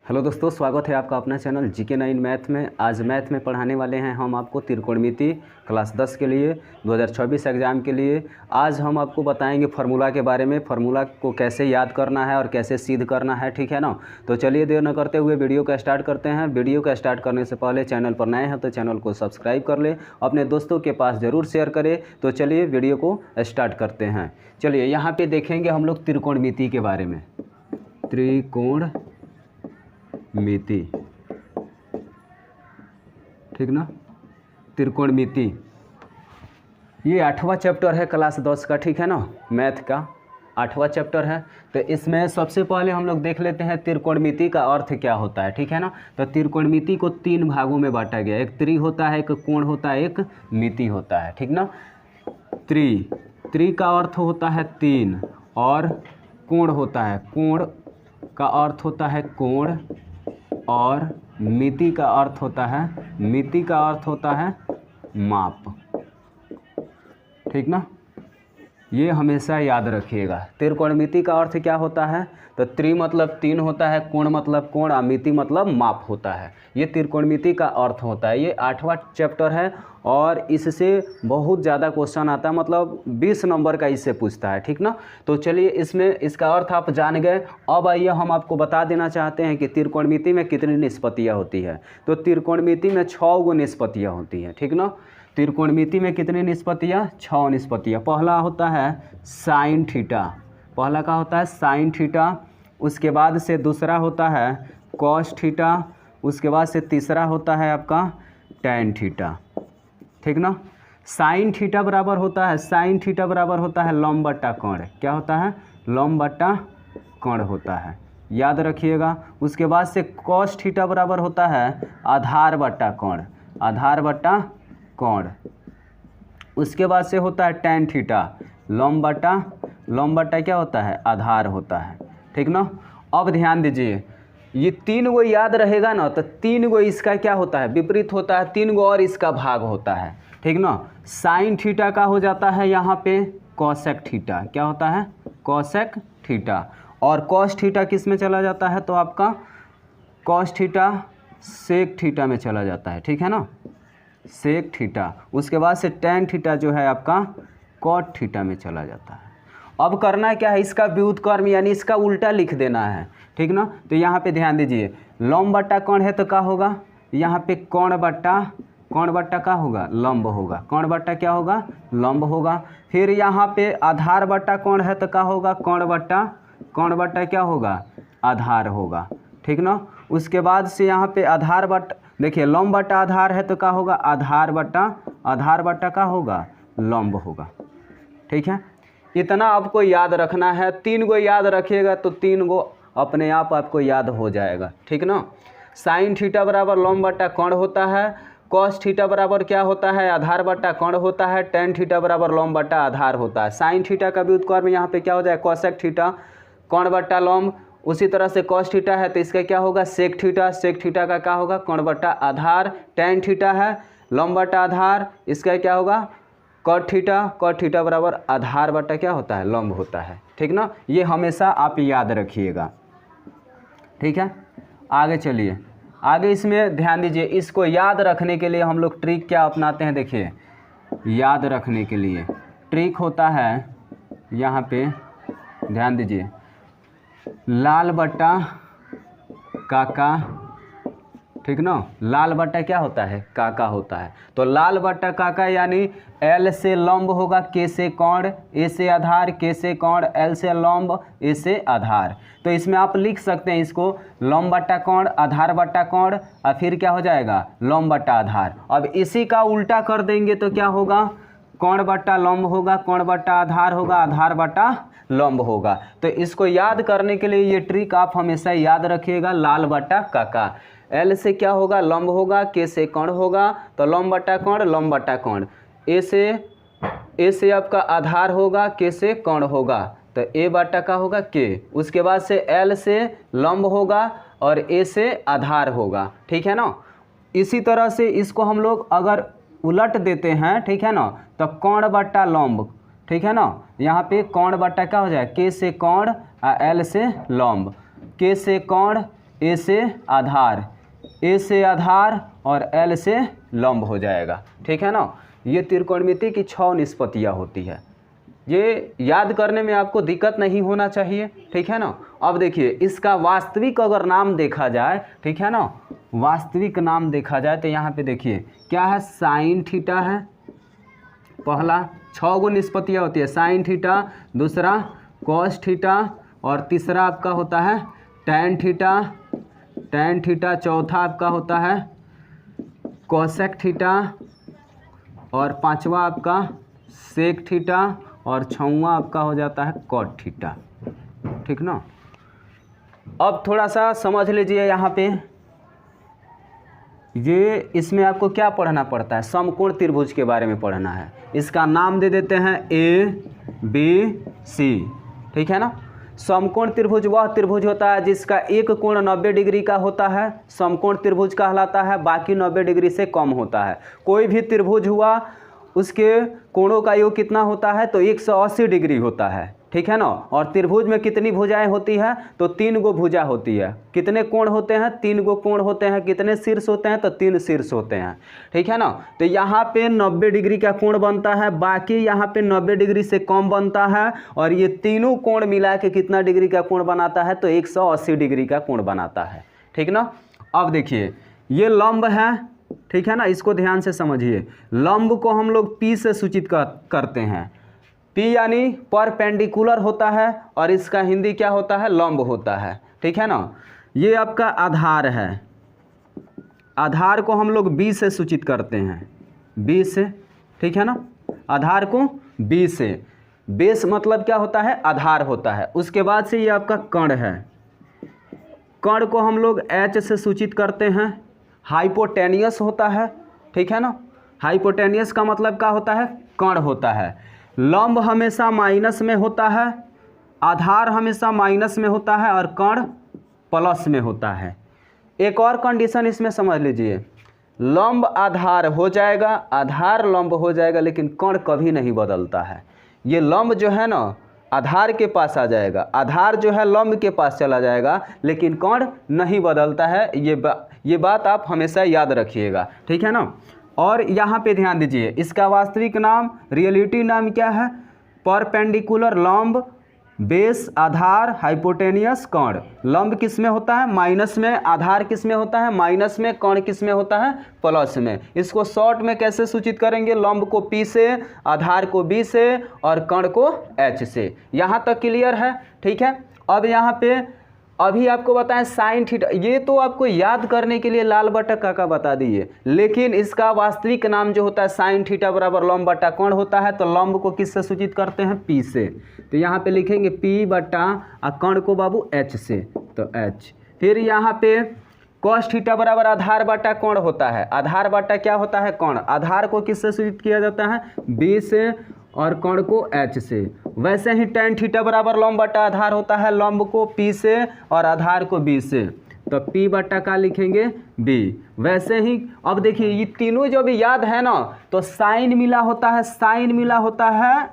Hello दोस्तों, स्वागत है आपका अपना चैनल GK9 मैथ में। आज मैथ में पढ़ाने वाले हैं हम आपको त्रिकोणमिति क्लास 10 के लिए 2024 एग्ज़ाम के लिए। आज हम आपको बताएंगे फार्मूला के बारे में, फार्मूला को कैसे याद करना है और कैसे सिद्ध करना है, ठीक है ना। तो चलिए देर न करते हुए वीडियो का स्टार्ट करते हैं। वीडियो का स्टार्ट करने से पहले चैनल पर नए हैं तो चैनल को सब्सक्राइब कर ले, अपने दोस्तों के पास ज़रूर शेयर करें। तो चलिए वीडियो को स्टार्ट करते हैं। चलिए यहाँ पर देखेंगे हम लोग त्रिकोणमिति के बारे में। त्रिकोणमिति, ठीक ना। त्रिकोणमिति ये 8वां चैप्टर है क्लास 10 का, ठीक है ना। मैथ का 8वां चैप्टर है। तो इसमें सबसे पहले हम लोग देख लेते हैं त्रिकोणमिति का अर्थ क्या होता है, ठीक है ना। तो त्रिकोणमिति को 3 भागों में बांटा गया। एक त्रि होता है, एक कोण होता है, एक मिति होता है, ठीक ना। त्रि का अर्थ होता है 3 और कोण होता है, कोण का अर्थ होता है कोण, और मिति का अर्थ होता है माप, ठीक ना। ये हमेशा याद रखिएगा। त्रिकोणमिति का अर्थ क्या होता है, तो त्रि मतलब 3 होता है, कोण मतलब कोण, और मिति मतलब माप होता है। ये त्रिकोणमिति का अर्थ होता है। ये 8वां चैप्टर है और इससे बहुत ज़्यादा क्वेश्चन आता है, मतलब 20 नंबर का इससे पूछता है, ठीक ना। तो चलिए इसमें इसका अर्थ आप जान गए। अब आइए हम आपको बता देना चाहते हैं कि त्रिकोणमिति में कितनी निष्पत्तियाँ होती है। तो त्रिकोणमिति में 6 गो निष्पत्तियाँ होती हैं, ठीक ना। त्रिकोणमिति में कितनी निष्पत्तियाँ? 6 निष्पत्तियाँ। पहला होता है साइन थीटा, पहला का होता है साइन थीटा। उसके बाद से दूसरा होता है कॉस थीटा। उसके बाद से तीसरा होता है आपका टैन थीटा, ठीक ना। साइन थीटा बराबर होता है लंब बट्टा कोण। क्या होता है? लंब बट्टा कोण होता है, याद रखिएगा। उसके बाद से कॉस थीटा बराबर होता है आधार बट्टा कोण, आधार बट्टा कोण। उसके बाद से होता है टैन थीटा, लंब बट्टा क्या होता है? आधार होता है, ठीक ना। अब ध्यान दीजिए, ये 3 गो याद रहेगा ना, तो 3 गो इसका क्या होता है? विपरीत होता है। 3 गो और इसका भाग होता है, ठीक ना। साइन थीटा का हो जाता है यहाँ पे कॉसेक थीटा। क्या होता है? Cosec theta. और कॉस थीटा किस में चला जाता है? तो आपका कॉस थीटा सेक थीटा में चला जाता है, ठीक है ना, सेक थीटा। उसके बाद से टैन थीटा जो है आपका कॉट थीटा में चला जाता है। अब करना क्या है? इसका व्युत्क्रम यानी इसका उल्टा लिख देना है, ठीक ना। तो यहाँ पे ध्यान दीजिए, लंब बट्टा कोण है तो क्या होगा? यहाँ पे कोण बट्टा क्या होगा? लंब होगा। कोण बट्टा क्या होगा? लंब होगा। फिर यहाँ पे आधार बट्टा कोण है तो क्या होगा? कोण बट्टा क्या होगा? आधार होगा, ठीक ना। उसके बाद से यहाँ पे आधार बट्टा, देखिए लंब बट्टा आधार है तो क्या होगा? आधार बट्टा क्या होगा? लंब होगा, ठीक है। इतना आपको याद रखना है। 3 गो याद रखिएगा तो 3 गो अपने आप आपको याद हो जाएगा, ठीक ना। साइन थीटा बराबर लंब बट्टा कोण होता है। कॉस थीटा बराबर क्या होता है? आधार बट्टा कोण होता है। टैन थीटा बराबर लंब बट्टा आधार होता है। साइन थीटा का व्युत्क्रम यहाँ पे क्या हो जाए? कॉसेक थीटा, कोण बट्टा लंब। उसी तरह से कॉस थीटा है तो इसका क्या होगा? Sec theta. सेक थीटा का क्या होगा? कोण बट्टा आधार। टैन थीटा है लंब बट्टा आधार, इसका क्या होगा? कॉट थीटा बराबर आधार बट्टा क्या होता है? लंब होता है, ठीक ना। ये हमेशा आप याद रखिएगा, ठीक है। आगे चलिए, आगे इसमें ध्यान दीजिए। इसको याद रखने के लिए हम लोग ट्रिक क्या अपनाते हैं? देखिए, याद रखने के लिए ट्रिक होता है यहाँ पे, ध्यान दीजिए, लाल बट्टा काका, ठीक ना। लाल बट्टा क्या होता है? काका होता है। तो लाल बट्टा काका यानी L से लंब होगा, K से कोण, A से आधार, K से कोण, L से लंब, A से आधार। तो इसमें आप लिख सकते हैं इसको लंब बट्टा कोण, आधार बट्टा कोण, और फिर क्या हो जाएगा? लंब बट्टा आधार। अब इसी का उल्टा कर देंगे तो क्या होगा? कोण बट्टा लंब होगा, कोण बट्टा आधार होगा, आधार बट्टा लंब होगा। तो इसको याद करने के लिए ये ट्रिक आप हमेशा याद रखिएगा। लाल बट्टा काका, L से क्या होगा? लंब होगा, K से कोण होगा, तो लंब बट्टा कोण। A से आपका आधार होगा, K से कोण होगा, तो A बट्टा का होगा K। उसके बाद से L से लंब होगा और A से आधार होगा, ठीक है ना। इसी तरह से इसको हम लोग अगर उलट देते हैं, ठीक है ना, तो कोण बट्टा लंब, ठीक है ना। यहाँ पे कोण बट्टा क्या हो जाए? K से कोण, L से लंब। K से कोण, ए से आधार, ए से आधार और एल से लंब हो जाएगा। ठीक है ना। ये त्रिकोणमिति की 6 निष्पत्तियाँ होती है। ये याद करने में आपको दिक्कत नहीं होना चाहिए। ठीक है ना। अब देखिए इसका वास्तविक अगर नाम देखा जाए, ठीक है ना, वास्तविक नाम देखा जाए तो यहाँ पे देखिए क्या है, साइन थीटा है पहला, 6 गो निष्पत्तियाँ होती है, साइन थीटा, दूसरा कॉस थीटा और तीसरा आपका होता है टैन थीटा, टैन थीटा, चौथा आपका होता है कोसेक थीटा और पांचवा आपका सेक थीटा और छठवां आपका हो जाता है कॉट थीटा। ठीक ना। अब थोड़ा सा समझ लीजिए यहाँ पे, ये इसमें आपको क्या पढ़ना पड़ता है, समकोण त्रिभुज के बारे में पढ़ना है। इसका नाम दे देते हैं ए बी सी। ठीक है ना। समकोण त्रिभुज वह त्रिभुज होता है जिसका एक कोण 90 डिग्री का होता है, समकोण त्रिभुज कहलाता है, बाकी 90 डिग्री से कम होता है। कोई भी त्रिभुज हुआ उसके कोणों का योग कितना होता है, तो 180 डिग्री होता है। ठीक है ना। और त्रिभुज में कितनी भुजाएं होती है, तो 3 गो भुजा होती है। कितने कोण होते हैं, 3 गो कोण होते हैं। कितने शीर्ष होते हैं, तो 3 शीर्ष होते हैं। ठीक है ना। तो यहाँ पे 90 डिग्री का कोण बनता है, बाकी यहाँ पे 90 डिग्री से कम बनता है, और ये तीनों कोण मिला के कितना डिग्री का कोण बनाता है, तो 180 डिग्री का कोण बनाता है। ठीक ना। अब देखिए ये लंब है। ठीक है ना। इसको ध्यान से समझिए। लंब को हम लोग पी से सूचित करते हैं। पी यानी परपेंडिकुलर होता है और इसका हिंदी क्या होता है, लंब होता है। ठीक है ना। ये आपका आधार है, आधार को हम लोग बी से सूचित करते हैं, बी से। ठीक है ना। आधार को बी से, बेस मतलब क्या होता है, आधार होता है। उसके बाद से ये आपका कण है, कण को हम लोग एच से सूचित करते हैं, हाइपोटेनियस होता है। ठीक है ना। हाइपोटेनियस का मतलब क्या होता है, कण होता है। लंब हमेशा माइनस में होता है, आधार हमेशा माइनस में होता है और कण प्लस में होता है। एक और कंडीशन इसमें समझ लीजिए, लंब आधार हो जाएगा, आधार लंब हो जाएगा, लेकिन कण कभी नहीं बदलता है। ये लंब जो है ना आधार के पास आ जाएगा, आधार जो है लंब के पास चला जाएगा, लेकिन कण नहीं बदलता है। ये बात आप हमेशा याद रखिएगा। ठीक है ना। और यहाँ पे ध्यान दीजिए, इसका वास्तविक नाम, रियलिटी नाम क्या है, परपेंडिकुलर लंब, बेस, आधार, हाइपोटेनियस, कण। लंब किस में होता है, माइनस में, आधार किस में होता है, माइनस में, कण किस में होता है, प्लस में। इसको शॉर्ट में कैसे सूचित करेंगे, लंब को पी से, आधार को बी से और कण को एच से। यहाँ तक क्लियर है। ठीक है। अब यहाँ पे अभी आपको बताएं साइन थीटा, ये तो आपको याद करने के लिए लाल बटक का बता दिए, लेकिन इसका वास्तविक नाम जो होता है साइन थीटा बराबर लंब बटा कोण होता है। तो लंब को किससे सूचित करते हैं, पी से। तो यहाँ पे लिखेंगे पी बटा और कण को बाबू एच से, तो एच। फिर यहाँ पे कॉस थीटा बराबर आधार बटा कोण होता है, आधार बटा क्या होता है, कोण। आधार को किससे सूचित किया जाता है, बी से और कण को एच से। वैसे ही टैन थीटा बराबर लंब बटा आधार होता है, लंब को पी से और आधार को बी से, तो पी बटा का लिखेंगे बी। वैसे ही अब देखिए ये तीनों जो भी याद है ना, तो साइन मिला होता है, साइन मिला होता है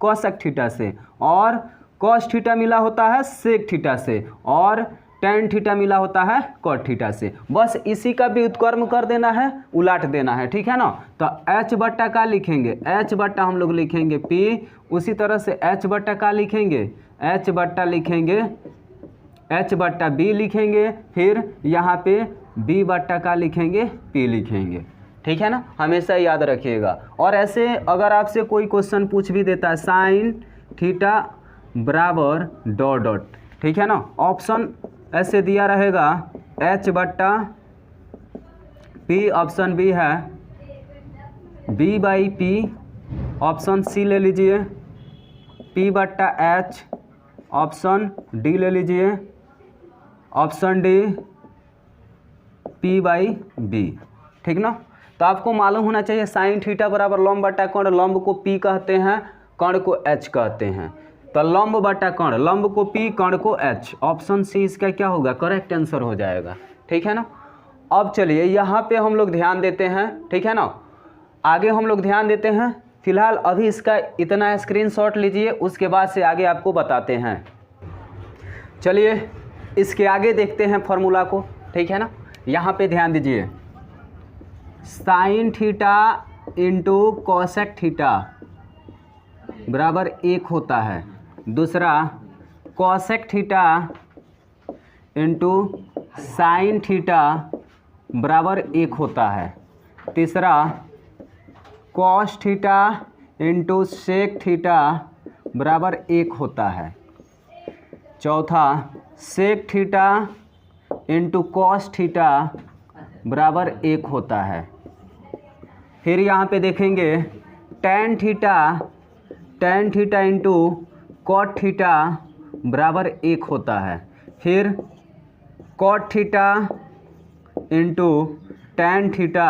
कोसेक थीटा से, और कॉस थीटा मिला होता है सेक थीटा से, और टैन थीटा मिला होता है कॉट थीटा से। बस इसी का भी उत्क्रम कर देना है, उलट देना है। ठीक है ना। तो एच बट्टा का लिखेंगे, एच बट्टा हम लोग लिखेंगे पी, उसी तरह से एच बट्टा का लिखेंगे, एच बट्टा लिखेंगे, एच बट्टा बी लिखेंगे, फिर यहाँ पे बी बट्टा का लिखेंगे, पी लिखेंगे। ठीक है ना। हमेशा याद रखिएगा। और ऐसे अगर आपसे कोई क्वेश्चन पूछ भी देता है साइन थीटा बराबर डॉट डॉट, ठीक है ना, ऑप्शन ऐसे दिया रहेगा एच बट्टा पी, ऑप्शन बी है B by P, option C ले लीजिए पी बट्टा एच, ऑप्शन डी ले लीजिए, option D P by B. ठीक ना। तो आपको मालूम होना चाहिए साइन थीटा बराबर लंब बटा कोण, लंब को पी कहते हैं, कण को एच कहते हैं। तो लंब बटा कण, लंब को पी, कण को एच, ऑप्शन सी इसका क्या होगा, करेक्ट आंसर हो जाएगा। ठीक है ना। अब चलिए यहाँ पे हम लोग ध्यान देते हैं। ठीक है ना। आगे हम लोग ध्यान देते हैं। फिलहाल अभी इसका इतना स्क्रीनशॉट लीजिए, उसके बाद से आगे आपको बताते हैं। चलिए इसके आगे देखते हैं फॉर्मूला को, ठीक है ना। यहाँ पे ध्यान दीजिए, sine theta into cosec theta बराबर 1 होता है। दूसरा cosec theta into sine theta बराबर 1 होता है। तीसरा cos theta into sec theta बराबर 1 होता है। चौथा sec theta into cos theta बराबर 1 होता है। फिर यहाँ पे देखेंगे tan theta into cot theta बराबर 1 होता है। फिर cot theta into tan theta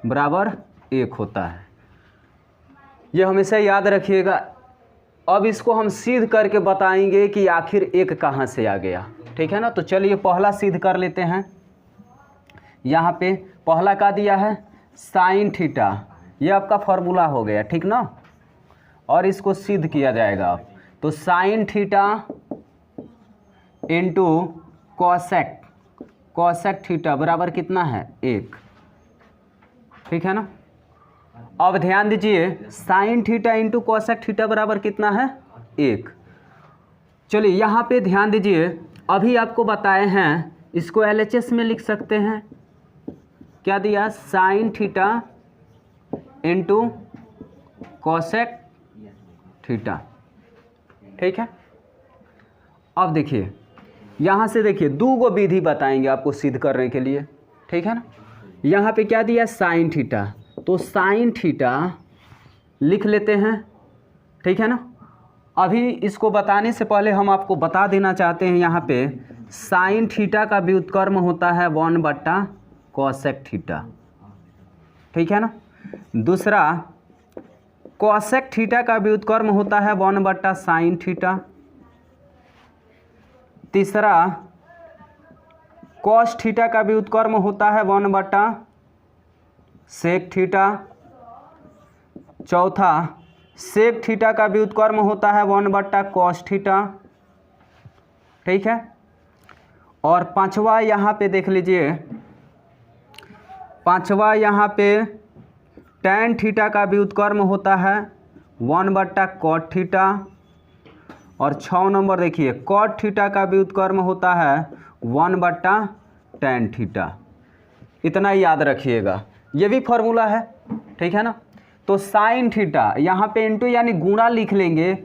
बराबर 1 होता है। ये हमेशा याद रखिएगा। अब इसको हम सिद्ध करके बताएंगे कि आखिर 1 कहाँ से आ गया, ठीक है ना। तो चलिए पहला सिद्ध कर लेते हैं। यहाँ पे पहला क्या दिया है, साइन थीटा, ये आपका फॉर्मूला हो गया, ठीक ना। और इसको सिद्ध किया जाएगा अब। तो sign theta into cosec theta बराबर कितना है, 1, ठीक है ना। अब ध्यान दीजिए, sine theta into cosec theta बराबर कितना है, 1। चलिए यहाँ पे ध्यान दीजिए, अभी आपको बताए हैं, इसको LHS में लिख सकते हैं। क्या दिया, sign theta into cosec theta, ठीक है। अब देखिए यहाँ से, देखिए 2 गो विधि बताएंगे आपको सिद्ध करने के लिए, ठीक है ना। यहाँ पे क्या दिया, साइन थीटा, तो साइन थीटा लिख लेते हैं, ठीक है ना। अभी इसको बताने से पहले हम आपको बता देना चाहते हैं, यहाँ पे साइन थीटा का व्युत्क्रम होता है 1 कॉसेक थीटा, ठीक है ना। दूसरा कॉसेक थीटा का व्युत्क्रम होता है 1 साइन थीटा। तीसरा कॉस थीटा का व्युत्क्रम होता है 1 सेक थीटा। चौथा सेक थीटा का व्युत्क्रम होता है 1 कॉस थीटा, ठीक है। और पांचवा यहाँ पे देख लीजिए, पांचवा यहाँ पे टैन थीटा का व्युत्क्रम होता है 1 कॉट थीटा। और 6 नंबर देखिए, कॉट थीटा का व्युत्क्रम होता है 1 टैन थीटा। इतना याद रखिएगा, ये भी फॉर्मूला है, ठीक है ना। तो साइन थीटा यहाँ पे इंटू यानी गुणा लिख लेंगे,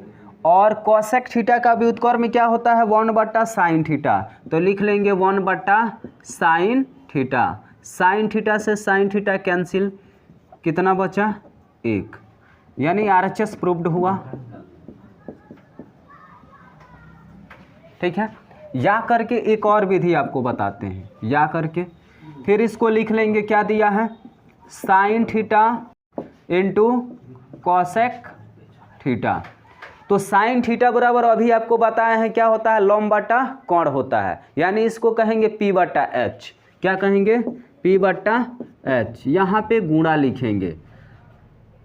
और कॉसेक थीटा का व्युत्क्रम क्या होता है, 1 साइन थीटा, तो लिख लेंगे 1 साइन थीटा। साइन थीटा से साइन थीटा कैंसिल, कितना बचा, 1, यानी RHS प्रूव्ड हुआ, ठीक है। या करके एक और विधि आपको बताते हैं, या करके फिर इसको लिख लेंगे, क्या दिया है, sine theta into cosec theta. तो साइन थीटा बराबर अभी आपको बताया है क्या होता है, लंब बटा कोण होता है, यानी इसको कहेंगे P/H। क्या कहेंगे, P/H। यहाँ पे गुणा लिखेंगे।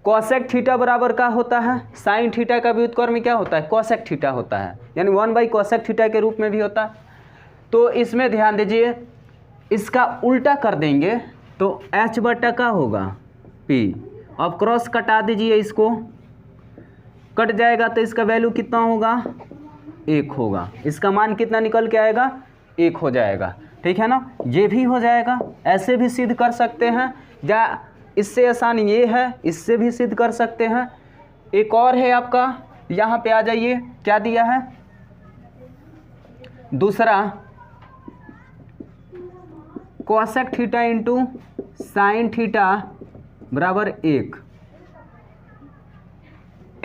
कॉसेक थीटा बराबर क्या होता है, साइन थीटा का व्युत्क्रम क्या होता है, कॉसेक थीटा होता है, यानी 1 कॉसेक थीटा के रूप में भी होता है। तो इसमें ध्यान दीजिए, इसका उल्टा कर देंगे तो H/, का होगा P। अब क्रॉस कटा दीजिए, इसको कट जाएगा तो इसका वैल्यू कितना होगा, 1 होगा। इसका मान कितना निकल के आएगा, 1 हो जाएगा, ठीक है ना। ये भी हो जाएगा, ऐसे भी सिद्ध कर सकते हैं, या इससे आसान ये है, इससे भी सिद्ध कर सकते हैं। एक और है आपका, यहाँ पे आ जाइए, क्या दिया है, दूसरा cosec theta into sine theta बराबर 1।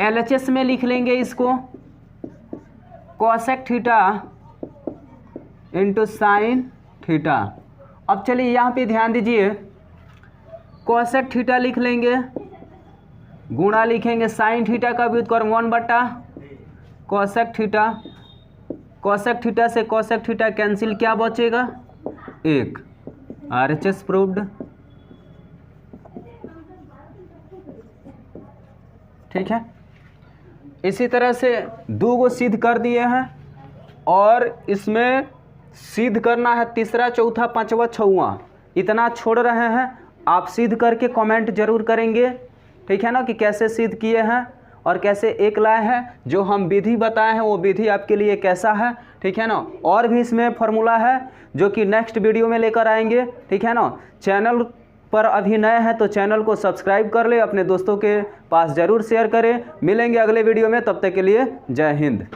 LHS में लिख लेंगे इसको, cosec theta into sine theta. अब चलिए यहाँ पे ध्यान दीजिए, कॉसेक थीटा लिख लेंगे, गुणा लिखेंगे साइन थीटा का व्युत्क्रम 1 कॉसेक थीटा। कॉसेक थीटा से कॉसेक थीटा कैंसिल, क्या बचेगा, 1, RHS प्रूव्ड, ठीक है। इसी तरह से 2 गो सिद्ध कर दिए हैं। और इसमें सिद्ध करना है तीसरा, चौथा, पांचवा, छठवां, इतना छोड़ रहे हैं। आप सिद्ध करके कमेंट जरूर करेंगे, ठीक है ना, कि कैसे सिद्ध किए हैं और कैसे एक लाए हैं। जो हम विधि बताए हैं वो विधि आपके लिए कैसा है, ठीक है ना। और भी इसमें फॉर्मूला है जो कि नेक्स्ट वीडियो में लेकर आएंगे, ठीक है ना। चैनल पर अभी नए हैं तो चैनल को सब्सक्राइब कर ले, अपने दोस्तों के पास ज़रूर शेयर करें। मिलेंगे अगले वीडियो में, तब तक के लिए जय हिंद।